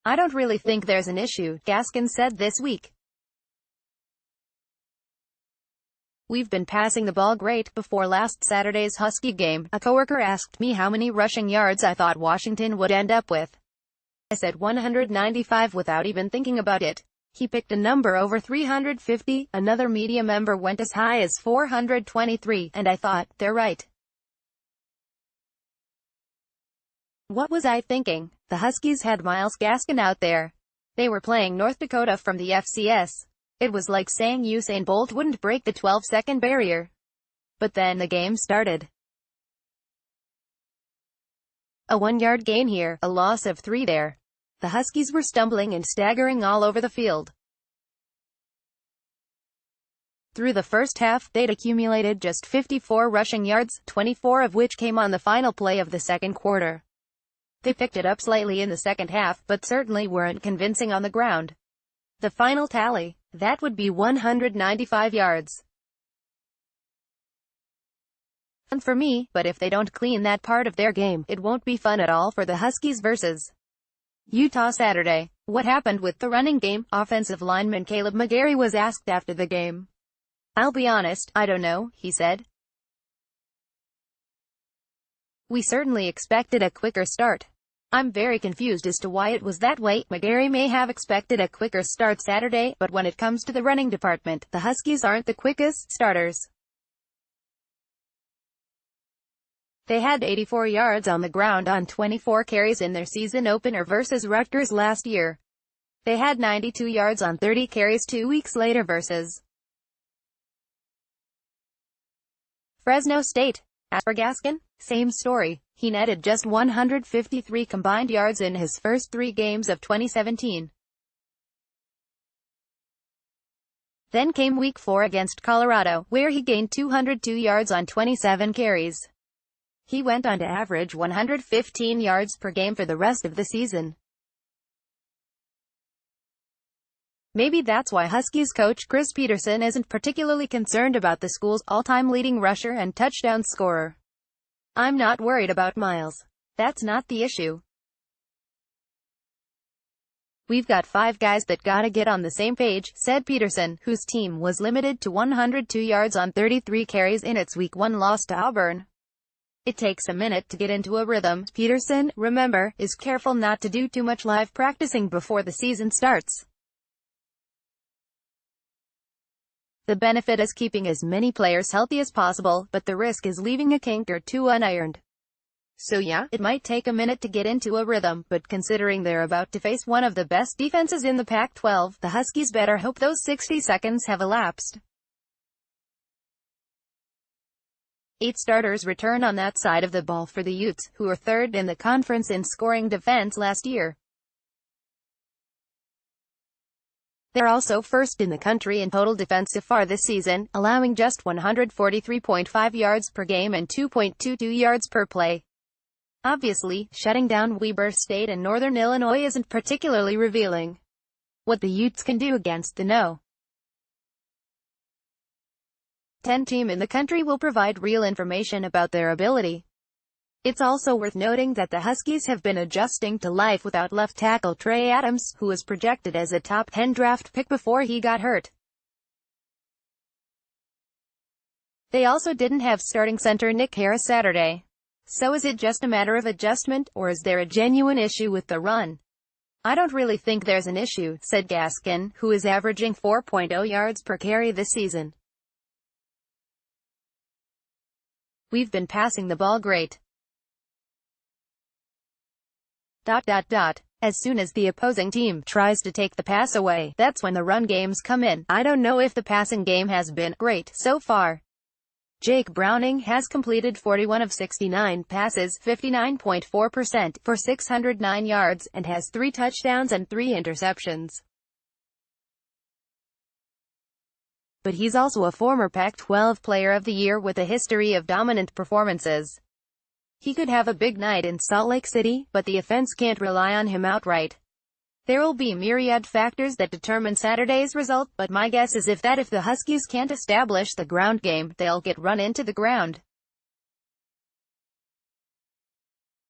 I don't really think there's an issue, Gaskin said this week. We've been passing the ball great. Before last Saturday's Husky game, a coworker asked me how many rushing yards I thought Washington would end up with. I said 195 without even thinking about it. He picked a number over 350, another media member went as high as 423, and I thought, they're right. What was I thinking? The Huskies had Myles Gaskin out there. They were playing North Dakota from the FCS. It was like saying Usain Bolt wouldn't break the 12-second barrier. But then the game started. A 1-yard gain here, a loss of 3 there. The Huskies were stumbling and staggering all over the field. Through the first half, they'd accumulated just 54 rushing yards, 24 of which came on the final play of the second quarter. They picked it up slightly in the second half, but certainly weren't convincing on the ground. The final tally, that would be 195 yards. Fun for me, but if they don't clean that part of their game, it won't be fun at all for the Huskies versus Utah Saturday. What happened with the running game? Offensive lineman Caleb McGarry was asked after the game. I'll be honest, I don't know, he said. We certainly expected a quicker start. I'm very confused as to why it was that way. McGarry may have expected a quicker start Saturday, but when it comes to the running department, the Huskies aren't the quickest starters. They had 84 yards on the ground on 24 carries in their season opener versus Rutgers last year. They had 92 yards on 30 carries 2 weeks later versus Fresno State. As for Gaskin, same story. He netted just 153 combined yards in his first 3 games of 2017. Then came Week 4 against Colorado, where he gained 202 yards on 27 carries. He went on to average 115 yards per game for the rest of the season. Maybe that's why Huskies coach Chris Peterson isn't particularly concerned about the school's all-time leading rusher and touchdown scorer. I'm not worried about Myles. That's not the issue. We've got 5 guys that gotta get on the same page, said Peterson, whose team was limited to 102 yards on 33 carries in its Week 1 loss to Auburn. It takes a minute to get into a rhythm. Peterson, remember, is careful not to do too much live practicing before the season starts. The benefit is keeping as many players healthy as possible, but the risk is leaving a kink or two unironed. So yeah, it might take a minute to get into a rhythm, but considering they're about to face one of the best defenses in the Pac-12, the Huskies better hope those 60 seconds have elapsed. 8 starters return on that side of the ball for the Utes, who were 3rd in the conference in scoring defense last year. They're also 1st in the country in total defense so far this season, allowing just 143.5 yards per game and 2.22 yards per play. Obviously, shutting down Weber State and Northern Illinois isn't particularly revealing what the Utes can do against the No. 10 team in the country will provide real information about their ability. It's also worth noting that the Huskies have been adjusting to life without left tackle Trey Adams, who was projected as a top 10 draft pick before he got hurt. They also didn't have starting center Nick Harris Saturday. So is it just a matter of adjustment, or is there a genuine issue with the run? I don't really think there's an issue, said Gaskin, who is averaging 4.0 yards per carry this season. We've been passing the ball great. As soon as the opposing team tries to take the pass away, that's when the run games come in. I don't know if the passing game has been great so far. Jake Browning has completed 41 of 69 passes, 59.4%, for 609 yards, and has 3 touchdowns and 3 interceptions. But he's also a former Pac-12 Player of the Year with a history of dominant performances. He could have a big night in Salt Lake City, but the offense can't rely on him outright. There will be myriad factors that determine Saturday's result, but my guess is if the Huskies can't establish the ground game, they'll get run into the ground.